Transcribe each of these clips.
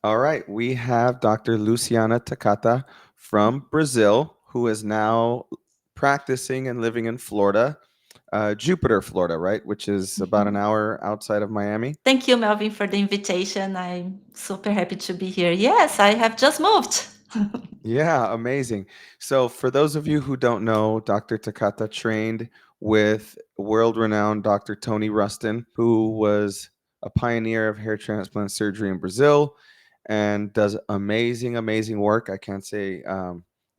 All right, we have Dr. Luciana Takata from Brazil, who is now practicing and living in Florida, Jupiter, Florida, right? Which is about an Mhm. hour outside of Miami. Thank you, Melvin, for the invitation. I'm super happy to be here. Yes, I have just moved. Yeah, amazing. So, for those of you who don't know, Dr. Takata trained with world renowned Dr. Tony Rustin, who was a pioneer of hair transplant surgery in Brazil and does amazing, amazing work. I can't say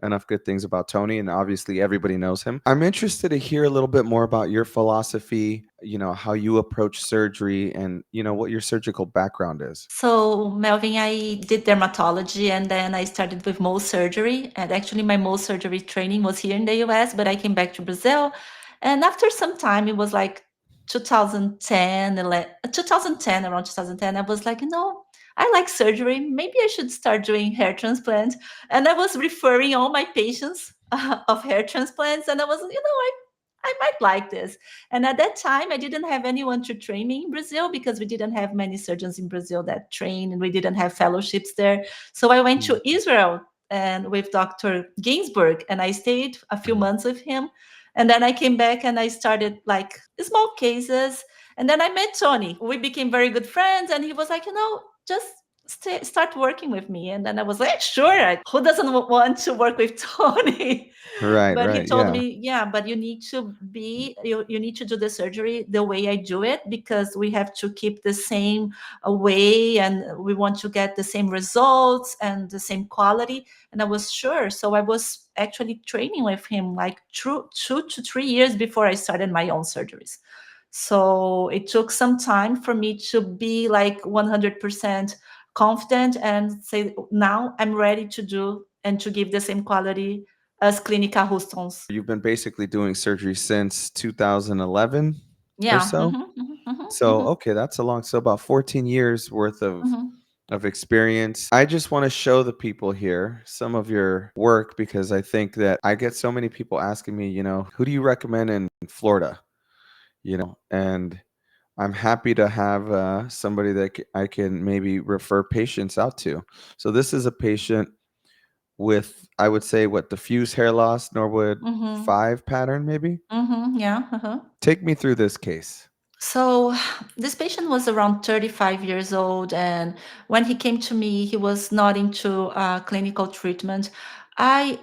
enough good things about Tony, and obviously everybody knows him. I'm interested to hear a little bit more about your philosophy, how you approach surgery and, what your surgical background is. So, Melvin, I did dermatology and then I started with Mohs surgery. And actually, my Mohs surgery training was here in the US, but I came back to Brazil. And after some time, it was like 2010, 2010, around 2010, I was like, I like surgery. Maybe I should start doing hair transplant. And I was referring all my patients of hair transplants. And I was, I might like this. And at that time, I didn't have anyone to train me in Brazil because we didn't have many surgeons in Brazil that train and we didn't have fellowships there. So I went Mm. to Israel and with Dr. Ginsburg and I stayed a few Mhm. months with him. And then I came back and I started like small cases. And then I met Tony. We became very good friends. And he was like, just start working with me. And then I was like, sure, who doesn't want to work with Tony? Right, But he right, told yeah. me, yeah, but you need to do the surgery the way I do it because we have to keep the same way and we want to get the same results and the same quality. And I was sure. So I was actually training with him like 2 to 3 years before I started my own surgeries. So it took some time for me to be like 100% confident and say, now I'm ready to do and to give the same quality as Clínica Houston's. You've been basically doing surgery since 2011 or Yeah. so. So, Mhm. okay, that's a long, so about 14 years worth Mhm. of experience. I just want to show the people here some of your work because I think that I get so many people asking me, who do you recommend in Florida? And I'm happy to have somebody that I can maybe refer patients out to. So this is a patient with, I would say, what, diffuse hair loss, Norwood Mhm. 5 pattern, maybe? Mhm. Yeah. Uh-huh. Take me through this case. So this patient was around 35 years old, and when he came to me, he was not into clinical treatment. I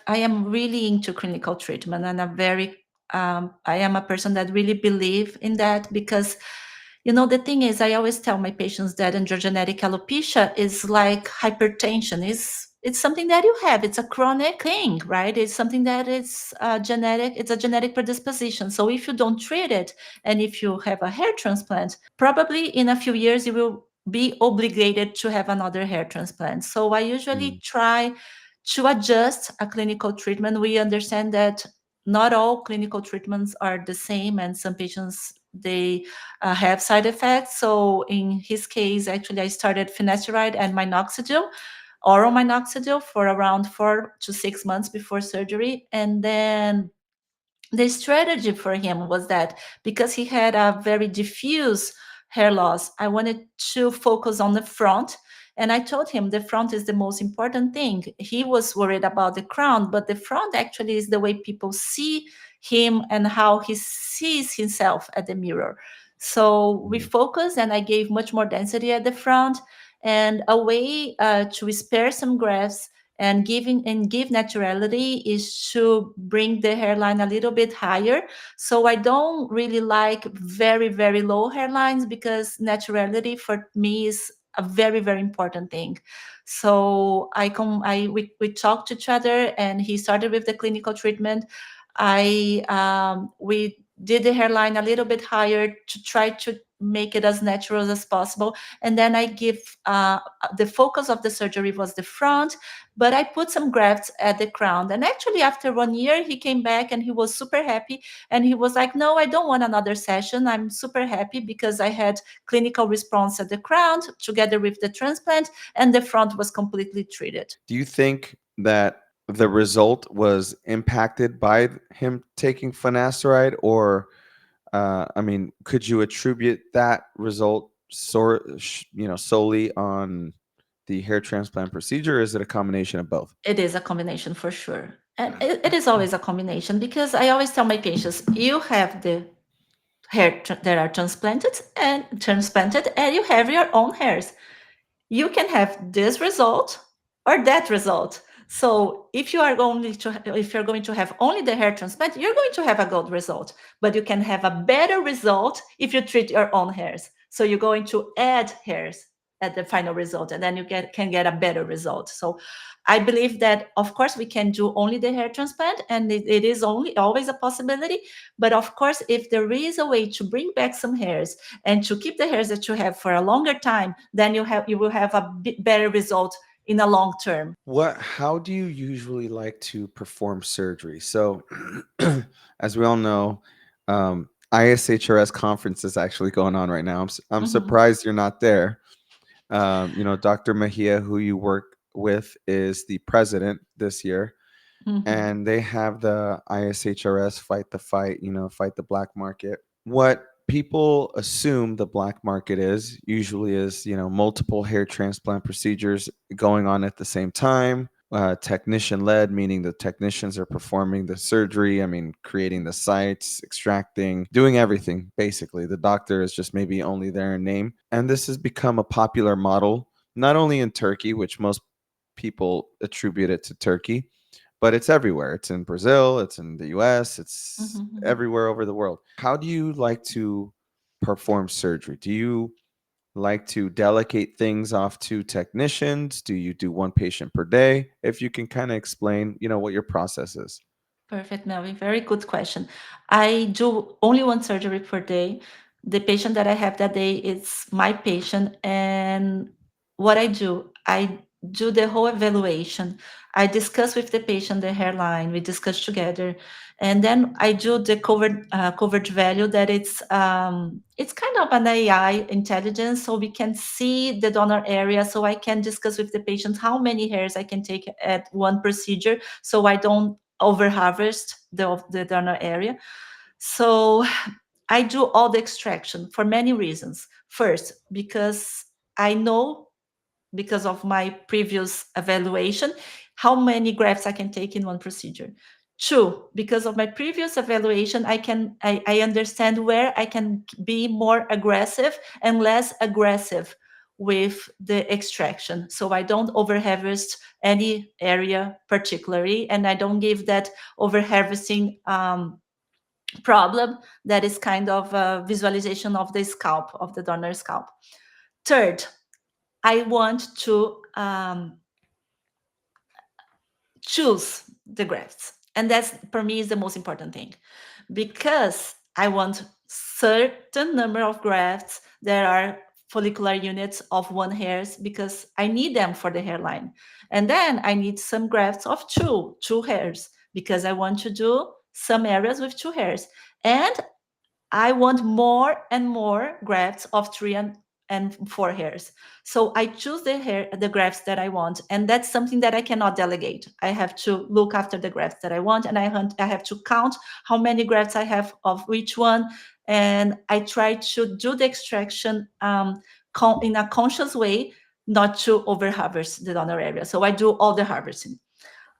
am really into clinical treatment, and I am a person that really believe in that because, the thing is, I always tell my patients that androgenetic alopecia is like hypertension. It's something that you have. It's a chronic thing, right? It's something that is genetic. It's a genetic predisposition. So if you don't treat it, and if you have a hair transplant, probably in a few years you will be obligated to have another hair transplant. So I usually Mm. try to adjust a clinical treatment. We understand that not all clinical treatments are the same, and some patients they have side effects. So in his case, actually, I started finasteride and minoxidil, oral minoxidil, for around 4 to 6 months before surgery, and then the strategy for him was that because he had a very diffuse hair loss, I wanted to focus on the front. And I told him the front is the most important thing. He was worried about the crown, but the front actually is the way people see him and how he sees himself at the mirror. So we Mhm. focused, and I gave much more density at the front. And a way to spare some grafts and give naturality is to bring the hairline a little bit higher. So I don't really like very low hairlines because naturality for me is a very important thing. So we talked to each other and he started with the clinical treatment. I We did the hairline a little bit higher to try to make it as natural as possible, and then I give the focus of the surgery was the front, but I put some grafts at the crown. And actually, after 1 year, he came back and he was super happy. And he was like, no, I don't want another session. I'm super happy because I had clinical response at the crown together with the transplant, and the front was completely treated. Do you think that the result was impacted by him taking finasteride, or I mean, could you attribute that result solely on the hair transplant procedure, or is it a combination of both? It is a combination for sure. And it is always a combination because I always tell my patients, you have the that are transplanted, and you have your own hairs. You can have this result or that result. So if you're going to have only the hair transplant, you're going to have a good result, but you can have a better result if you treat your own hairs. So you're going to add hairs at the final result, and then can get a better result. So I believe that of course we can do only the hair transplant, and it is only always a possibility. But of course, if there is a way to bring back some hairs and to keep the hairs that you have for a longer time, then you will have a bit better result in a long term. How do you usually like to perform surgery? So, as we all know, ISHRS conference is actually going on right now. I'm Mhm, surprised you're not there. Dr. Mejia, who you work with, is the president this year, mhm. and they have the ISHRS Fight the Fight, fight the black market. What people assume the black market is usually is, multiple hair transplant procedures going on at the same time. Technician led, meaning the technicians are performing the surgery. I mean, creating the sites, extracting, doing everything basically. The doctor is just maybe only there in name. And this has become a popular model, not only in Turkey, which most people attribute it to Turkey, but it's everywhere. It's in Brazil, it's in the US, it's Mhm, mhm. everywhere over the world. How do you like to perform surgery? Do you like to delegate things off to technicians? Do you do one patient per day? If you can kind of explain, what your process is. Perfect, Melvin. Very good question. I do only one surgery per day. The patient that I have that day is my patient. And what I do the whole evaluation. I discuss with the patient the hairline. We discuss together, and then I do the coverage value. That it's kind of an AI intelligence, so we can see the donor area. So I can discuss with the patient how many hairs I can take at one procedure, so I don't over harvest the donor area. So I do all the extraction for many reasons. First, because I know, because of my previous evaluation, how many grafts I can take in one procedure. Two, because of my previous evaluation, I understand where I can be more aggressive and less aggressive with the extraction. So I don't over harvest any area particularly, and I don't give that over harvesting problem that is kind of a visualization of the scalp, of the donor scalp. Third, I want to choose the grafts. And that's for me is the most important thing, because I want certain number of grafts that are follicular units of one hairs, because I need them for the hairline. And then I need some grafts of two hairs, because I want to do some areas with two hairs. And I want more and more grafts of three and four hairs. So I choose the grafts that I want, and that's something that I cannot delegate. I have to look after the grafts that I want, and I have to count how many grafts I have of each one, and I try to do the extraction in a conscious way, not to over harvest the donor area. So I do all the harvesting.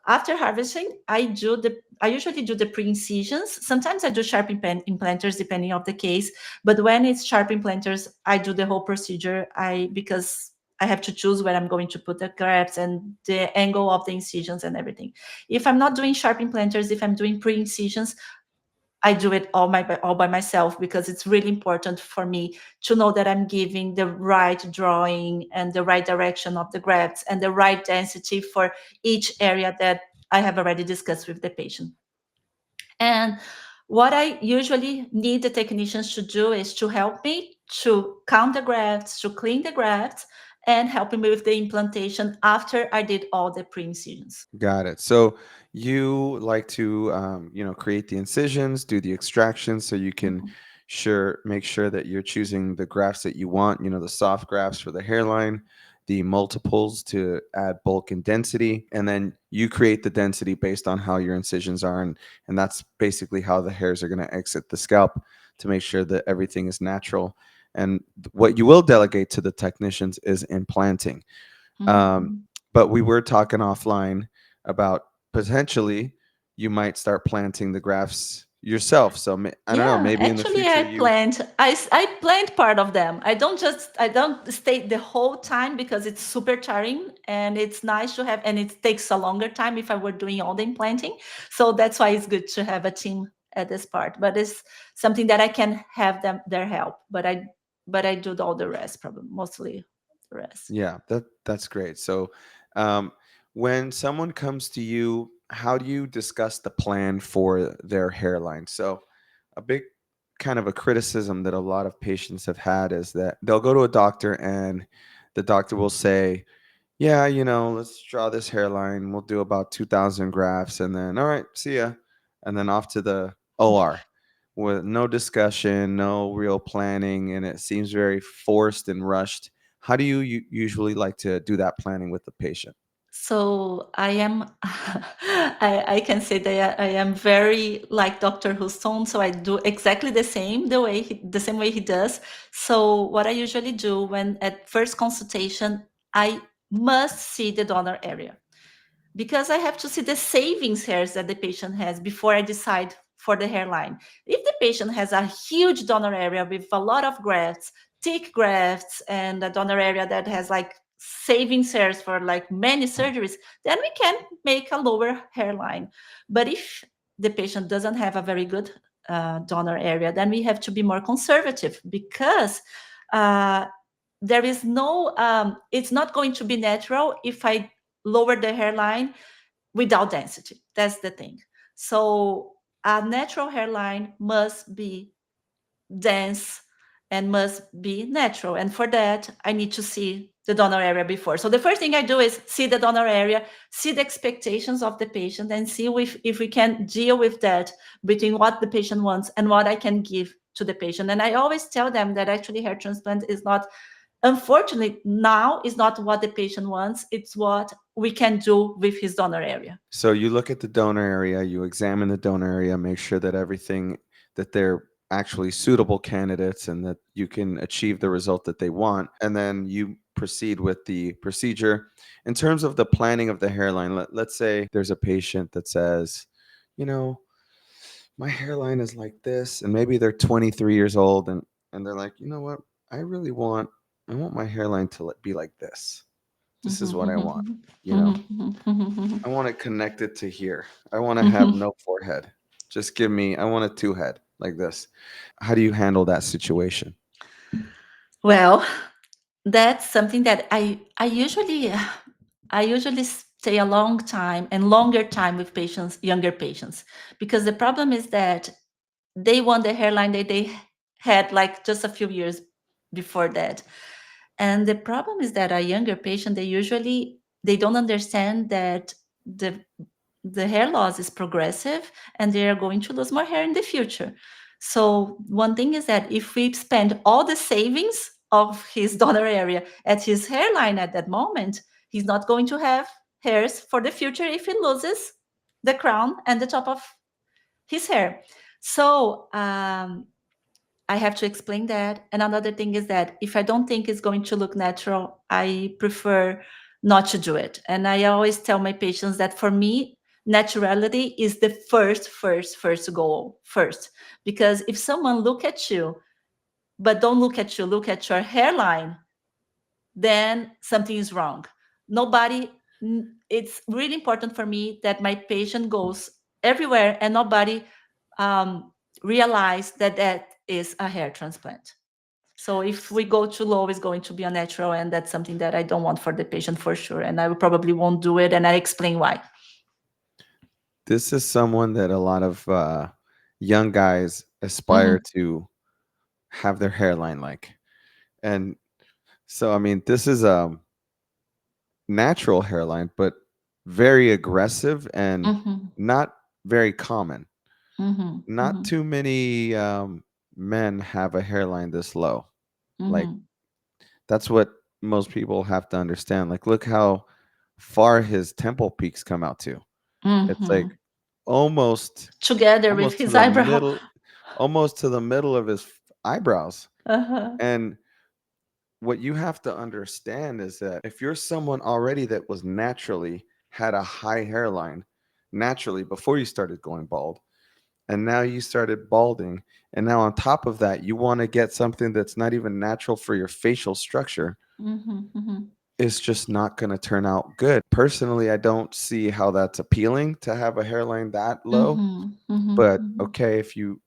After harvesting, I usually do the pre-incisions. Sometimes I do sharp implanters depending on the case, but when it's sharp implanters, I do the whole procedure. I Because I have to choose where I'm going to put the grafts and the angle of the incisions and everything. If I'm not doing sharp implanters, if I'm doing pre-incisions, I do it all by myself, because it's really important for me to know that I'm giving the right drawing and the right direction of the grafts and the right density for each area that I have already discussed with the patient. And what I usually need the technicians to do is to help me to count the grafts, to clean the grafts, and helping me with the implantation after I did all the pre-incisions. Got it. So you like to, create the incisions, do the extractions, so you can Mhm. make sure that you're choosing the grafts that you want. The soft grafts for the hairline, the multiples to add bulk and density, and then you create the density based on how your incisions are, and that's basically how the hairs are going to exit the scalp to make sure that everything is natural. And what you will delegate to the technicians is implanting. Um, Mhm. but we were talking offline about potentially you might start planting the grafts yourself. So I don't know, Yeah, maybe in the actually, future I you. planned. I planned part of them. I don't stay the whole time because it's super tiring and it's nice to have, and it takes a longer time if I were doing all the implanting. So that's why it's good to have a team at this part. But it's something that I can have them their help. But I do all the rest, probably mostly the rest. Yeah, that's great. So, um, when someone comes to you, how do you discuss the plan for their hairline? So, a big kind of a criticism that a lot of patients have had is that they'll go to a doctor and the doctor will say, "Yeah, let's draw this hairline. We'll do about 2,000 grafts, and then all right, see ya," and then off to the OR with no discussion, no real planning, and it seems very forced and rushed. How do you usually like to do that planning with the patient? So I am, I can say that I am very like Dr. Houston. So I do exactly the same way he does. So what I usually do when at first consultation, I must see the donor area because I have to see the savings hairs that the patient has before I decide for the hairline. If the patient has a huge donor area with a lot of grafts, thick grafts, and a donor area that has like savings hairs for like many surgeries, then we can make a lower hairline. But if the patient doesn't have a very good donor area, then we have to be more conservative because uh, there is no, it's not going to be natural if I lower the hairline without density. That's the thing. So a natural hairline must be dense and must be natural. And for that, I need to see the donor area before. So the first thing I do is see the donor area, see the expectations of the patient, and see if we can deal with that between what the patient wants and what I can give to the patient. And I always tell them that actually hair transplant is not, unfortunately, now is not what the patient wants, it's what we can do with his donor area. So you look at the donor area, you examine the donor area, make sure that everything that they're actually suitable candidates and that you can achieve the result that they want, and then you proceed with the procedure. In terms of the planning of the hairline, let's say there's a patient that says, you know, my hairline is like this, and maybe they're 23 years old and they're like, you know what, I want my hairline to be like this. This is what I want. You know, I want it connected to here. I want to have no forehead. Just give me, I want a two head like this. How do you handle that situation? Well, that's something that I usually stay a long time and longer time with patients, younger patients, because the problem is that they want the hairline that they had like just a few years before that. And the problem is that a younger patient, they don't understand that the the hair loss is progressive and they are going to lose more hair in the future. So one thing is that if we spend all the savings of his donor area at his hairline at that moment, he's not going to have hairs for the future if he loses the crown and the top of his hair. So I have to explain that. And another thing is that if I don't think it's going to look natural, I prefer not to do it. And I always tell my patients that for me, naturality is the first goal first. Because if someone look at you, but don't look at you, look at your hairline, then something is wrong. Nobody, it's really important for me that my patient goes everywhere and nobody um, realize that that is a hair transplant. So if we go too low, it's going to be unnatural, and that's something that I don't want for the patient for sure. And I probably won't do it, and I explain why. This is someone that a lot of young guys aspire Mhm, to have their hairline like. And so, I mean, this is a natural hairline, but very aggressive and mhm, not very common. mhm, Not mhm, too many men have a hairline this low. Like, mhm, that's what most people have to understand. Like, look how far his temple peaks come out to. It's like mhm. almost Together with almost to his the eyebrow. middle almost to the middle of his eyebrows. Uh-huh. And what you have to understand is that if you're someone already that was naturally had a high hairline naturally before you started going bald, and now you started balding, and now on top of that you want to get something that's not even natural for your facial structure, Mhm, mhm, it's just not going to turn out good. Personally, I don't see how that's appealing to have a hairline that low. mhm, mhm, But mhm, okay, if you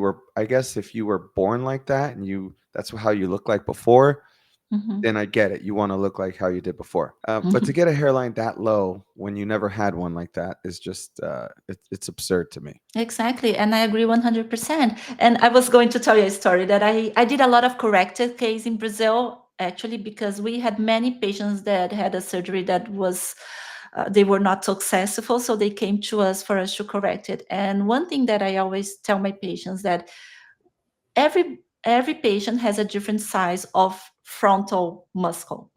were, I guess if you were born like that and you that's how you look like before, mhm, then I get it. You want to look like how you did before. But to mhm. get a hairline that low when you never had one like that is just it's absurd to me. Exactly, and I agree 100%. And I was going to tell you a story that I did a lot of corrected case in Brazil, actually, because we had many patients that had a surgery that was they were not successful, so they came to us for us to correct it. And one thing that I always tell my patients that every patient has a different size of frontal muscle.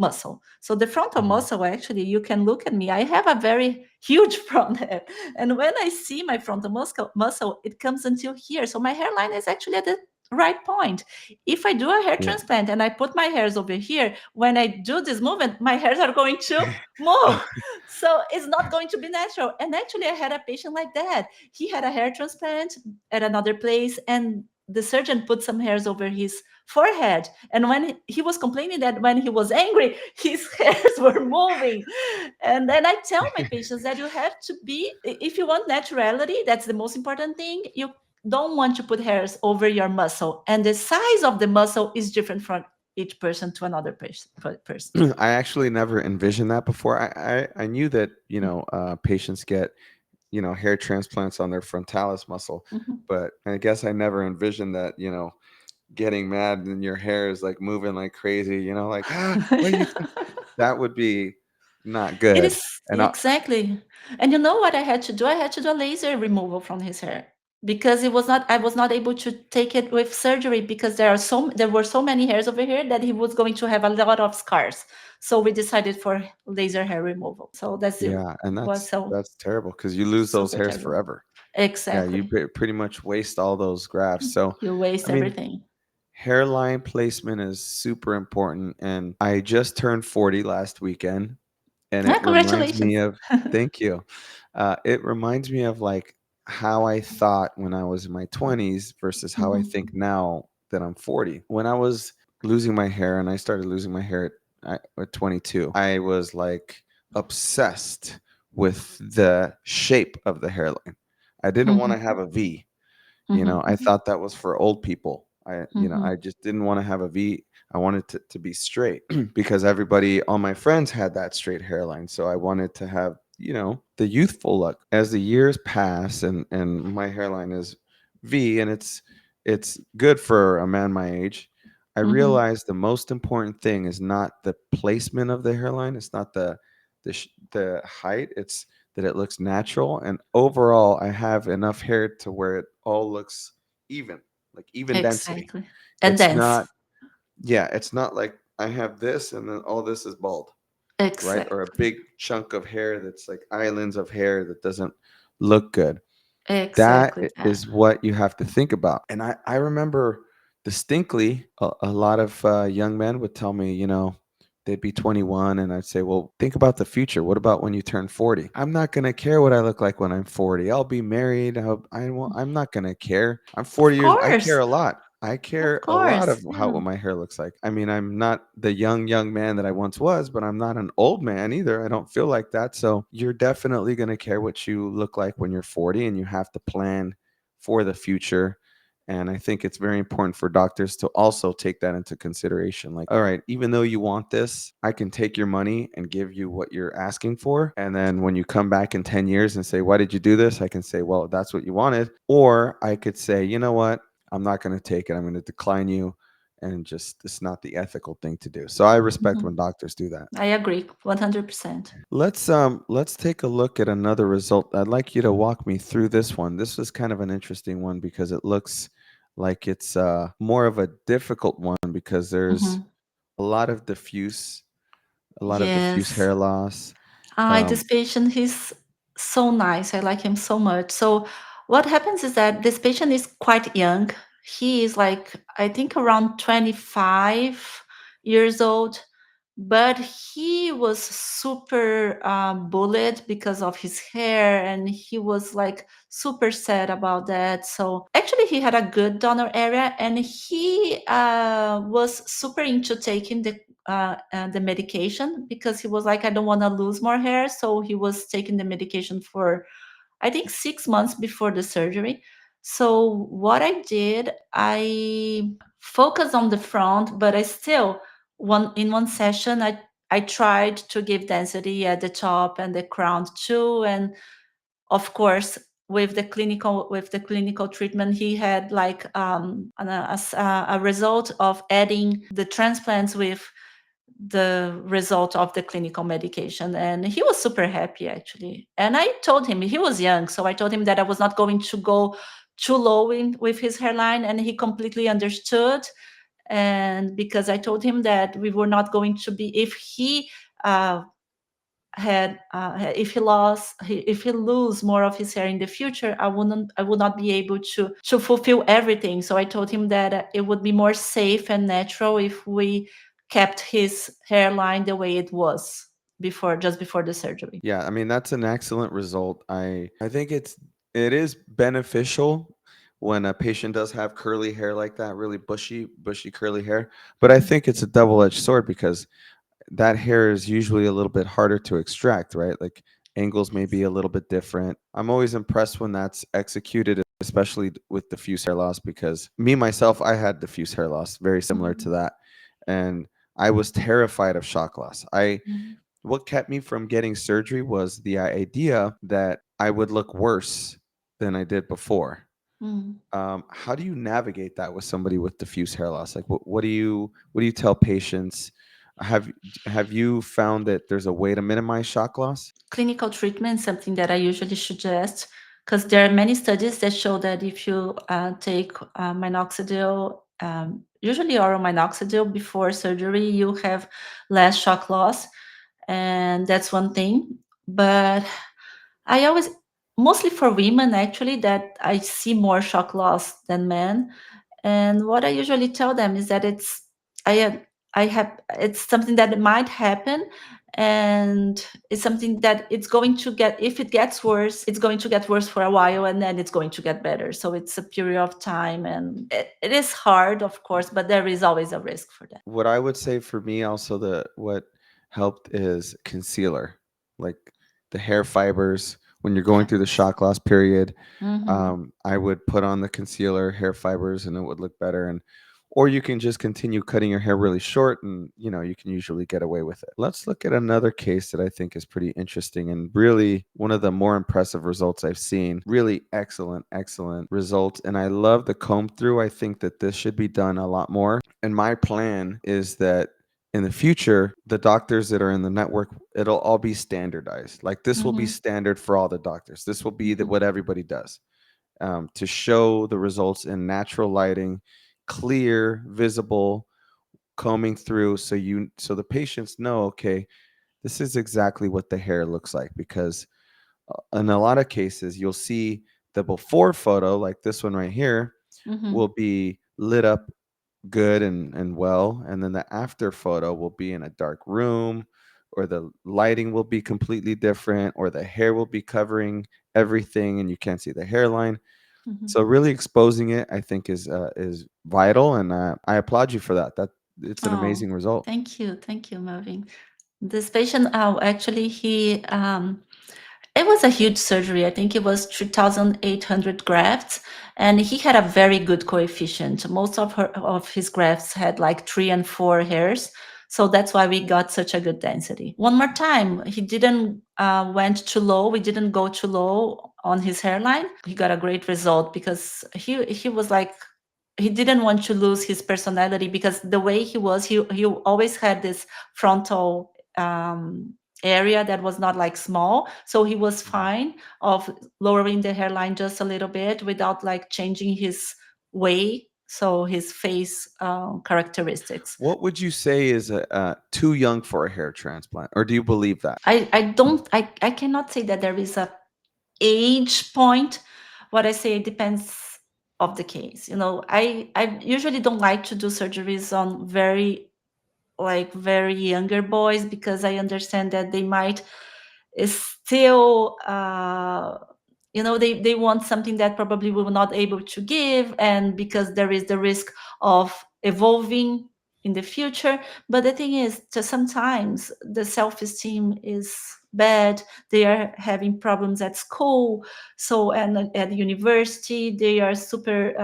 So the frontal Mhm. muscle, actually, you can look at me, I have a very huge front head, and when I see my frontal muscle, it comes until here, so my hairline is actually at the right point. If I do a hair Yeah. transplant and I put my hairs over here, when I do this movement, my hairs are going to move, so it's not going to be natural. And actually, I had a patient like that. He had a hair transplant at another place, and the surgeon put some hairs over his forehead, and when he was complaining that when he was angry his hairs were moving. And then I tell my patients that you have to be, if you want naturality, that's the most important thing. You don't want to put hairs over your muscle, and the size of the muscle is different from each person to another person. I actually never envisioned that before. I knew that patients get hair transplants on their frontalis muscle, Mhm. but I guess I never envisioned that getting mad and your hair is like moving like crazy. Like what are you? That would be not It good. is And exactly. And you know what I had to do? I had to do a laser removal from his hair because it was not I was not able to take it with surgery because there were so many hairs over here that he was going to have a lot of scars. So we decided for laser hair removal. So that's it. yeah, and Was so that's terrible because you lose those super hairs terrible. forever. Yeah, you Exactly. pretty much waste all those grafts. So, You I waste mean, everything. hairline placement is super important. And I just turned 40 last weekend, and it Ah, reminds me congratulations. of, thank you. It reminds me of like how I thought when I was in my 20s versus how I think Mhm. now that I'm 40. When I was losing my hair and I started losing my hair at 22, I was like obsessed with the shape of the hairline. I didn't want to Mhm. have a V. I Mhm. thought that was for old people. I Mhm. just didn't want to have a V. I wanted to be straight because everybody, all my friends had that straight hairline. So I wanted to have, the youthful look. As the years pass and my hairline is V and it's good for a man my age, I Mhm. realized the most important thing is not the placement of the hairline. It's not the height. It's that it looks natural, and overall I have enough hair to where it all looks even, like even density. Exactly. And It's dance. not Yeah, it's not like I have this and then all this is bald, right? Or a Exactly. big chunk of hair that's like islands of hair that doesn't look good. That Exactly that. is what you have to think about. And I remember distinctly a lot of young men would tell me, they'd be 21 and I'd say, well, think about the future. What about when you turn 40? I'm not going to care what I look like when I'm 40. I'll be married. I'm not going to care. I'm Of 40 years. I care course. a lot. I Of care a lot course. of how Yeah. what my hair looks like. I mean, I'm not the young man that I once was, but I'm not an old man either. I don't feel like that. So you're definitely going to care what you look like when you're 40, and you have to plan for the future. And I think it's very important for doctors to also take that into consideration. Like, all right, even though you want this, I can take your money and give you what you're asking for. And then when you come back in 10 years and say, why did you do this? I can say, well, that's what you wanted. Or I could say, you know what? I'm not going to take it. I'm going to decline you. And just, it's not the ethical thing to do. So I respect when Mhm. doctors do that. I agree 100%. Let's take a look at another result. I'd like you to walk me through this one. This was kind of an interesting one because it looks like it's more of a difficult one because there's Mhm. a lot of diffuse a lot of diffuse Yes. hair loss. This Um, patient, he's so nice. I like him so much. So what happens is that this patient is quite young. He is like, I think around 25. years old, but he was super bullied because of his hair, and he was like super sad about that. So actually he had a good donor area, and he was super into taking the medication, because he was like, I don't want to lose more hair. So he was taking the medication for, I think, 6 months before the surgery. So what I did, I focused on the front, but I still, one session, I tried to give density at the top and the crown too. And of course, with the clinical treatment, he had like a result of adding the transplants with the result of the clinical medication, and he was super happy actually. And I told him, he was young, so I told him that I was not going to go too low with his hairline, and he completely understood. And because I told him that we were not going to be, if he uh, had if he lose more of his hair in the future, I would not be able to fulfill everything. So I told him that it would be more safe and natural if we kept his hairline the way it was before, just before the surgery. Yeah, I mean that's an excellent result. I think it is beneficial when a patient does have curly hair like that, really bushy curly hair. But I think it's a double-edged sword because that hair is usually a little bit harder to extract, right? Like angles may be a little bit different. I'm always impressed when that's executed, especially with diffuse hair loss, because me myself, I had diffuse hair loss, very similar to Mhm. that, and I was terrified of shock loss. I Mhm. What kept me from getting surgery was the idea that I would look worse than I did before. Mhm. How do you navigate that with somebody with diffuse hair loss? Like, what do you tell patients? Have have you found that there's a way to minimize shock loss? Clinical treatment is something that I usually suggest, because there are many studies that show that if you take minoxidil, usually oral minoxidil before surgery, you have less shock loss, and that's one thing. But I always, mostly for women actually, that I see more shock loss than men. And what I usually tell them is that I have I have it's something that might happen, and it's something that it's going to get, if it gets worse, it's going to get worse for a while, and then it's going to get better. So it's a period of time, and it is hard, of course, but there is always a risk for that. What I would say for me also, the what helped is concealer, like the hair fibers when you're going through the Yes. shock loss period. Hmm. I would put on the concealer, hair fibers, and it would look better. And or you can just continue cutting your hair really short, and you can usually get away with it. Let's look at another case that I think is pretty interesting and really one of the more impressive results I've seen. Really excellent, excellent results. And I love the comb through. I think that this should be done a lot more. And my plan is that in the future, the doctors that are in the network, it'll all be standardized. Like this will be Hmm. standard for all the doctors. This will be Hmm. what everybody does, to show the results in natural lighting, clear, visible, combing through, so the patients know, okay, this is exactly what the hair looks like. Because in a lot of cases, you'll see the before photo, like this one right here, Hmm. will be lit up good and well, and then the after photo will be in a dark room, or the lighting will be completely different, or the hair will be covering everything and you can't see the hairline. Hmm. So really exposing it, I think, is vital, and I applaud you for that. That it's an Oh, amazing result. thank you, Marvin. This patient, actually, it was a huge surgery. I think it was 3,800 grafts, and he had a very good coefficient. Most of his grafts had like 3 and 4 hairs, so that's why we got such a good density. One more time, he didn't went too low. We didn't go too low on his hairline. He got a great result because he was like, he didn't want to lose his personality, because the way he was, he always had this frontal um area that was not like small, so he was Mhm. fine of lowering the hairline just a little bit without like changing his way, so his face characteristics. What would you say is too young for a hair transplant, or do you believe that? I cannot say that there is a age point. What I say, it depends of the case. I usually don't like to do surgeries on very like very younger boys, because I understand that they might still they want something that probably we will not able to give, and because there is the risk of evolving in the future. But the thing is, just sometimes the self-esteem is bad. They are having problems at school, so, and at university they are super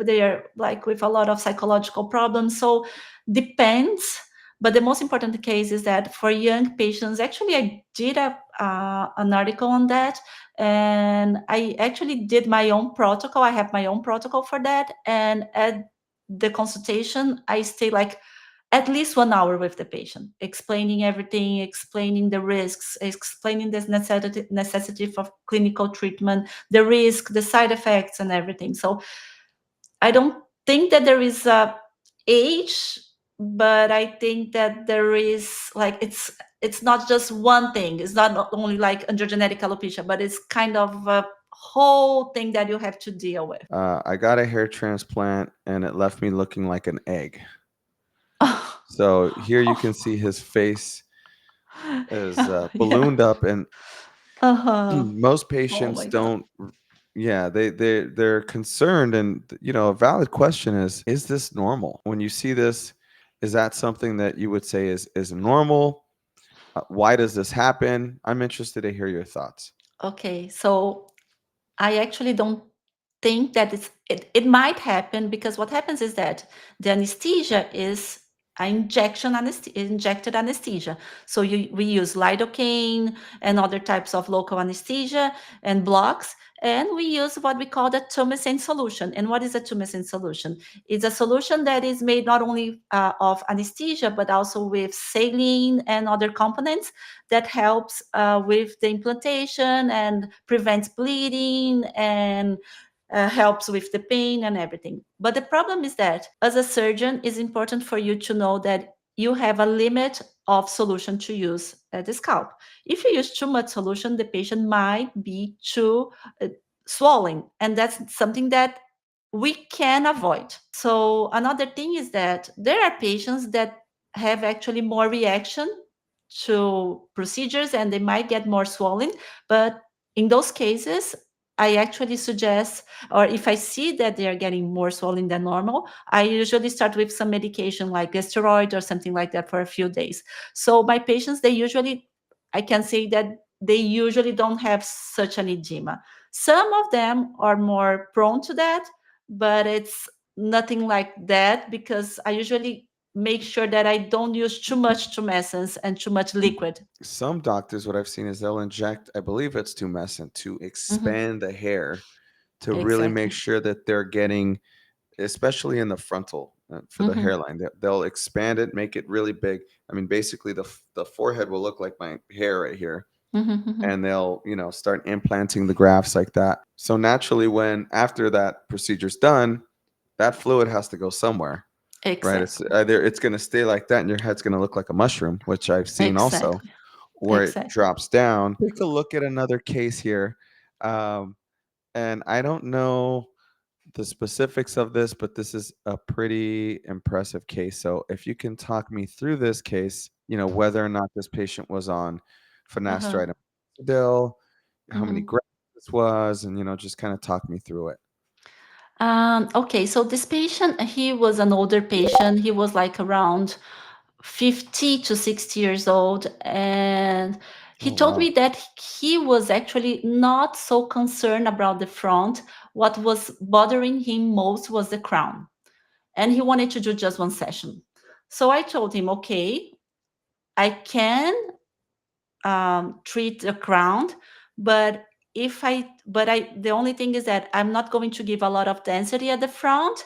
they are like with a lot of psychological problems. So depends. But the most important case is that for young patients, actually, I did an article on that, and I actually did my own protocol. I have my own protocol for that, and at the consultation, I stay like at least 1 hour with the patient, explaining everything, explaining the risks, explaining the necessity for clinical treatment, the risk, the side effects, and everything. So I don't think that there is a age, but I think that there is like it's not just one thing. It's not only like androgenetic alopecia, but it's kind of a whole thing that you have to deal with. I got a hair transplant and it left me looking like an egg. So here you can see his face is Yeah. ballooned up, and Uh-huh. most Oh patients my God. don't. Yeah, they're concerned, and a valid question is this normal? When you see this, is that something that you would say is normal? Why does this happen? I'm interested to hear your thoughts. Okay, so I actually don't think that it might happen, because what happens is that the anesthesia is injected anesthesia. So we use lidocaine and other types of local anesthesia and blocks, and we use what we call the tumescent solution. And what is a tumescent solution? It's a solution that is made not only of anesthesia, but also with saline and other components that helps with the implantation and prevents bleeding and helps with the pain and everything. But the problem is that as a surgeon, it's important for you to know that you have a limit of solution to use at the scalp. If you use too much solution, the patient might be too swollen, and that's something that we can avoid. So another thing is that there are patients that have actually more reaction to procedures, and they might get more swollen. But in those cases, I actually suggest, or if I see that they are getting more swollen than normal, I usually start with some medication like a steroid or something like that for a few days. So my patients, they usually, I can say that they usually don't have such an edema. Some of them are more prone to that, but it's nothing like that, because I usually make sure that I don't use too much tumescence and too much liquid. Some doctors, what I've seen is they'll inject, I believe it's tumescent, to Hmm. expand the hair to really make Exactly. sure that they're getting, especially in the frontal for the Hmm. hairline, they'll expand it, make it really big. I mean, basically, the forehead will look like my hair right here, Hmm. Hmm. and they'll start implanting the grafts like that. So naturally, when after that procedure's done, that fluid has to go somewhere, right? It's Exactly. either it's going to stay like that, and your head's going to look like a mushroom, which I've seen also, Exactly. or it Exactly. drops down. Take a look at another case here. Um, and I don't know the specifics of this, but this is a pretty impressive case. So if you can talk me through this case, whether or not this patient was on Uh-huh. finasteride and Dill, how many Hmm. grams this was, and just kind of talk me through it. Okay, so this patient, he was an older patient. He was like around 50 to 60 years old. And he Oh told wow. me that he was actually not so concerned about the front. What was bothering him most was the crown. And he wanted to do just one session. So I told him, okay, I can treat the crown, but the only thing is that I'm not going to give a lot of density at the front,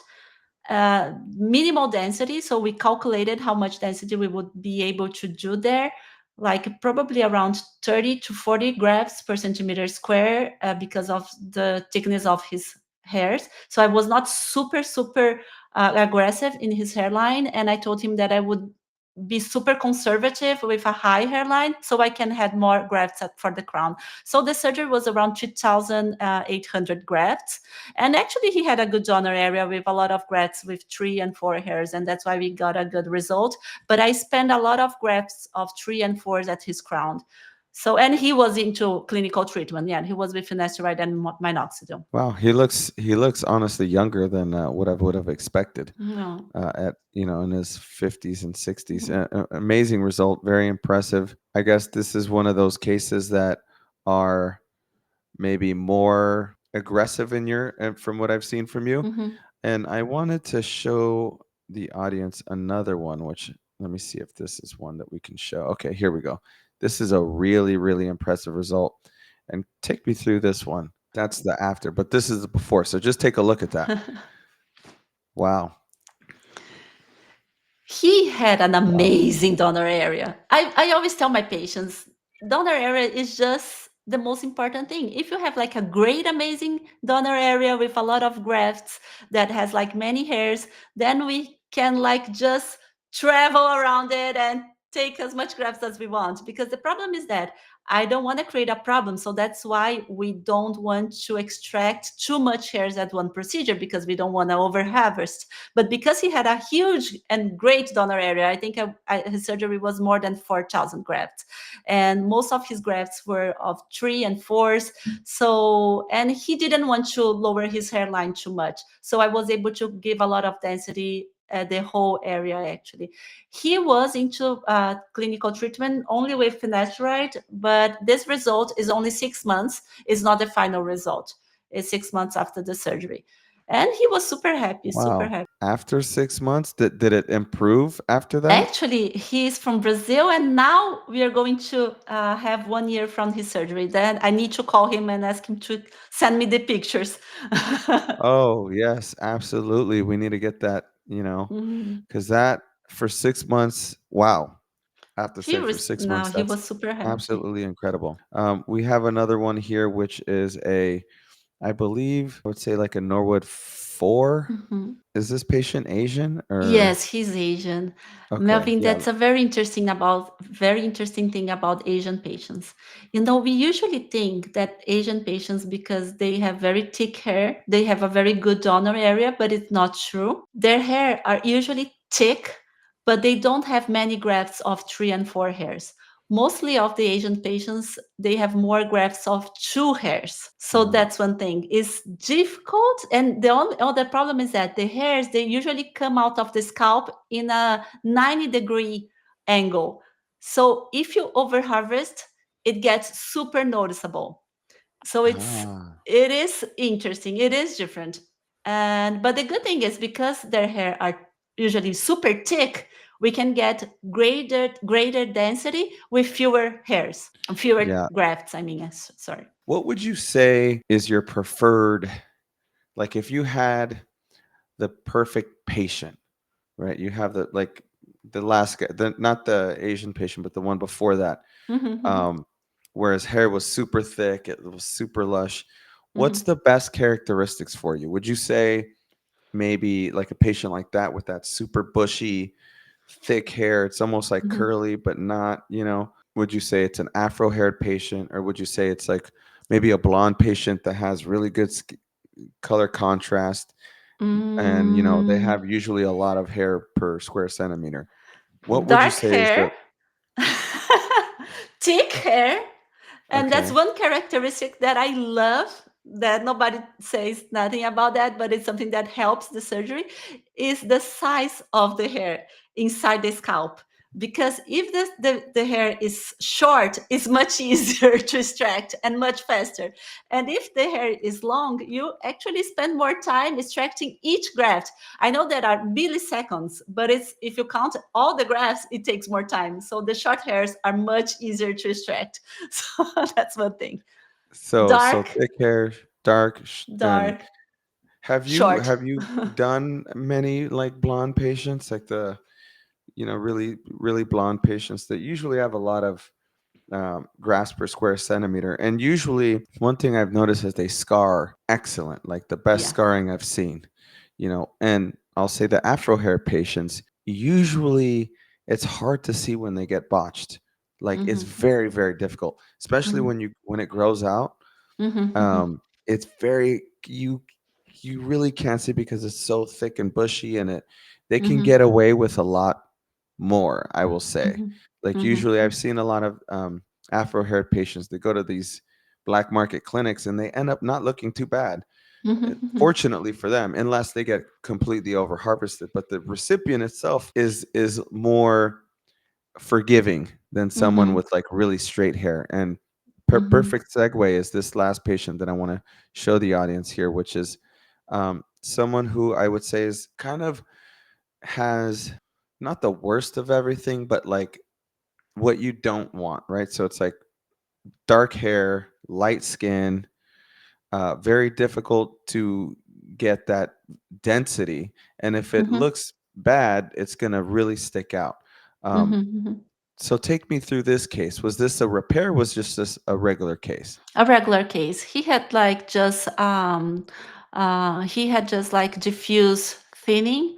minimal density. So we calculated how much density we would be able to do there, like probably around 30 to 40 grafts per centimeter square, because of the thickness of his hairs. So I was not super aggressive in his hairline, and I told him that I would be super conservative with a high hairline so I can have more grafts for the crown. So the surgery was around 2,800 grafts. And actually, he had a good donor area with a lot of grafts with 3 and 4 hairs. And that's why we got a good result. But I spent a lot of grafts of 3 and 4s at his crown. So, and he was into clinical treatment. Yeah, he was with finasteride and minoxidil. Wow, he looks honestly younger than what I would have expected. No. At in his 50s and 60s. Mhm. Amazing result, very impressive. I guess this is one of those cases that are maybe more aggressive in your from what I've seen from you. Mhm. And I wanted to show the audience another one, which let me see if this is one that we can show. Okay, here we go. This is a really, really impressive result. And take me through this one. That's the after, but this is the before. So just take a look at that. Wow. He had an Wow. amazing donor area. I always tell my patients, donor area is just the most important thing. If you have like a great, amazing donor area with a lot of grafts that has like many hairs, then we can like just travel around it and take as much grafts as we want. Because the problem is that I don't want to create a problem. So that's why we don't want to extract too much hairs at one procedure, because we don't want to over harvest. But because he had a huge and great donor area, I think his surgery was more than 4,000 grafts. And most of his grafts were of 3 and 4s. So, and he didn't want to lower his hairline too much. So I was able to give a lot of density at the whole area, actually. He was into clinical treatment only with finasteride, but this result is only 6 months. It's not the final result. It's 6 months after the surgery. And he was super happy, super Wow. happy. After 6 months, did it improve after that? Actually, he is from Brazil, and now we are going to have 1 year from his surgery. Then I need to call him and ask him to send me the pictures. Oh, yes, absolutely. We need to get that, Mhm. because that for 6 months, wow. I have to He say for was 6 months, he that's was super happy. absolutely incredible. We have another one here, which is I believe, I would say like a Norwood 4. Mhm. Is this patient Asian or Yes, he's Asian. okay? Melvin, Yeah. that's a very interesting thing about Asian patients. We usually think that Asian patients, because they have very thick hair, they have a very good donor area, but it's not true. Their hair are usually thick, but they don't have many grafts of 3 and 4 hairs. Mostly of the Asian patients, they have more grafts of 2 hairs. So Mm. that's one thing. It's difficult, and the only other problem is that the hairs, they usually come out of the scalp in a 90-degree angle. So if you over harvest, it gets super noticeable. So Ah. it is interesting. It is different. And but the good thing is, because their hair are usually super thick, we can get greater density with fewer hairs, fewer Yeah. grafts. I mean, yes, sorry. What would you say is your preferred, like if you had the perfect patient, right? You have the last guy, not the Asian patient, but the one before that, Mhm, um, where his hair was super thick, it was super lush. What's mhm, the best characteristics for you? Would you say maybe like a patient like that with that super bushy, thick hair? It's almost like mhm. curly, but not, would you say it's an afro haired patient, or would you say it's like maybe a blonde patient that has really good color contrast and, they Mm, have usually a lot of hair per square centimeter? What would you dark say is the hair, thick hair, and that's okay? one characteristic that I love, that nobody says nothing about that, but it's something that helps the surgery, is the size of the hair inside the scalp. Because if the hair is short, it's much easier to extract and much faster. And if the hair is long, you actually spend more time extracting each graft. I know there are milliseconds, but it's if you count all the grafts, it takes more time. So the short hairs are much easier to extract. So that's one thing. So Dark, thick hair, dark, and dark, have you short. have you done many like blonde patients, like the really really blonde patients that usually have a lot of grasp per square centimeter, and usually one thing I've noticed is they scar excellent, like the best Yeah. scarring I've seen, and I'll say the afro hair patients usually it's hard to see when they get botched. Like it's Mhm. very, very difficult, especially Mhm. when it grows out. Mhm. Mhm. It's very you really can't see because it's so thick and bushy, and it they can Mhm. get away with a lot more, I will say. Mhm. Like Mhm. usually I've seen a lot of afro hair patients that go to these black market clinics and they end up not looking too bad, Mhm. Mhm. fortunately for them, unless they get completely over harvested. But the recipient itself is more forgiving than someone Mhm. with like really straight hair. And Mhm. perfect segue is this last patient that I want to show the audience here, which is someone who I would say is kind of has not the worst of everything, but like what you don't want, right? So it's like dark hair, light skin, very difficult to get that density. And if it Mhm. looks bad, it's going to really stick out. Um, Mhm. Mhm. so take me through this case. Was this a repair? Was just this a regular case? A regular case. He had just like diffuse thinning,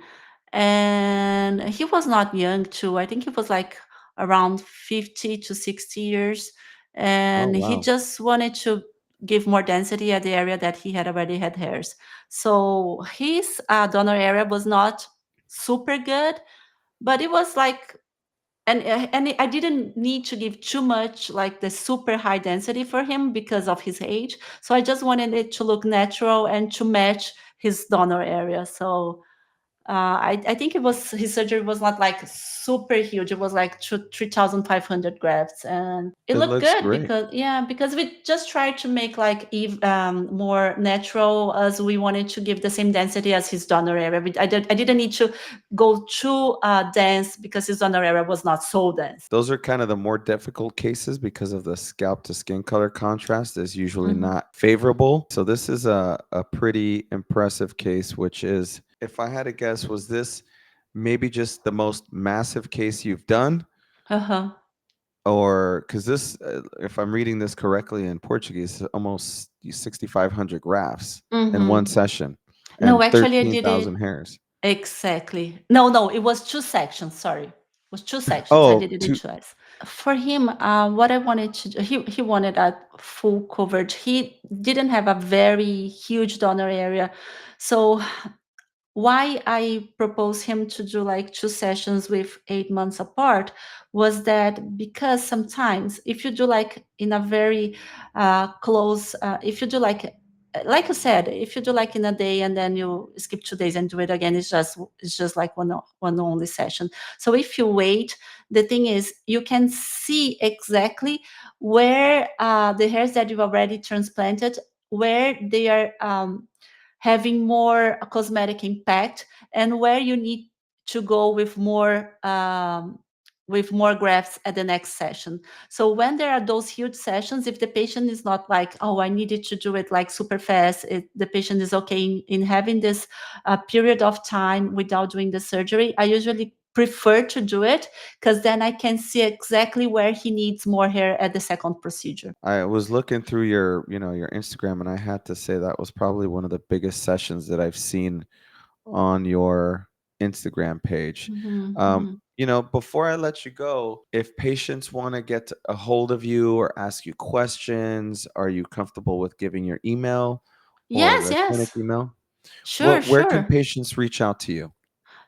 and he was not young too. I think he was like around 50 to 60 years, Oh, and he wow. just wanted to give more density at the area that he had already had hairs. So his donor area was not super good, but it was like, and I didn't need to give too much like the super high density for him because of his age. So I just wanted it to look natural and to match his donor area. So I think it was his surgery was not like super huge. It was like 3,500 grafts, and it It looked looks good great. because we just tried to make like more natural, as we wanted to give the same density as his donor area. I didn't need to go too dense because his donor area was not so dense. Those are kind of the more difficult cases because of the scalp to skin color contrast is usually Mhm. not favorable. So this is a pretty impressive case, which is, if I had to guess, was this maybe just the most massive case you've done? Uh-huh. Or because this, if I'm reading this correctly in Portuguese, almost 6,500 grafts in one Hmm. session No, and actually, I did it 13,000 hairs. exactly. No, no, it was two sections. Sorry, it was two sections. I Oh, did it in two. twice. For him, what I wanted to do, he wanted a full coverage. He didn't have a very huge donor area, so why I proposed him to do like two sessions with 8 months apart was that because sometimes if you do like in a very close, if you do like you said, if you do like in a day and then you skip 2 days and do it again, it's just like one only session. So if you wait, the thing is you can see exactly where the hairs that you've already transplanted, where they are having more cosmetic impact, and where you need to go with more grafts at the next session. So when there are those huge sessions, if the patient is not like, oh, I needed to do it like super fast, the patient is okay in having this period of time without doing the surgery, I usually prefer to do it because then I can see exactly where he needs more hair at the second procedure. I was looking through your Instagram, and I had to say that was probably one of the biggest sessions that I've seen on your Instagram page. Mhm, mhm. Before I let you go, if patients want to get a hold of you or ask you questions, are you comfortable with giving your email or Yes, the clinic yes. email? Sure, Where can sure. patients reach out to you?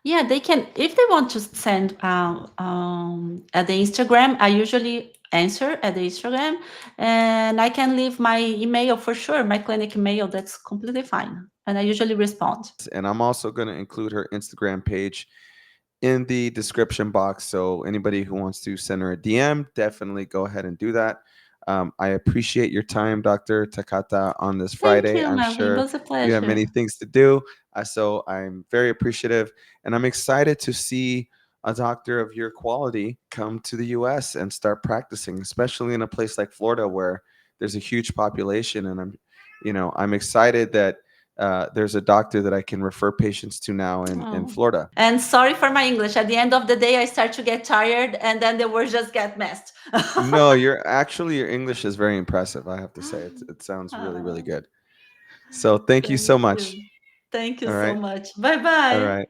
Yeah, they can if they want to send at the Instagram. I usually answer at the Instagram, and I can leave my email for sure, my clinic email. That's completely fine, and I usually respond. And I'm also going to include her Instagram page in the description box. So anybody who wants to send her a DM, definitely go ahead and do that. I appreciate your time, Dr. Takata, on this Thank Friday. you, I'm Melvin. It sure was a you have pleasure. many things to do. So I'm very appreciative. And I'm excited to see a doctor of your quality come to the US and start practicing, especially in a place like Florida where there's a huge population. And I'm excited that there's a doctor that I can refer patients to now in Oh. Florida. And sorry for my English. At the end of the day, I start to get tired, and then the words just get messed. No, your English is very impressive. I have to say it sounds really, really Ah, good. So thank you thank so much. you. Thank you All so right. much. Bye All bye. right.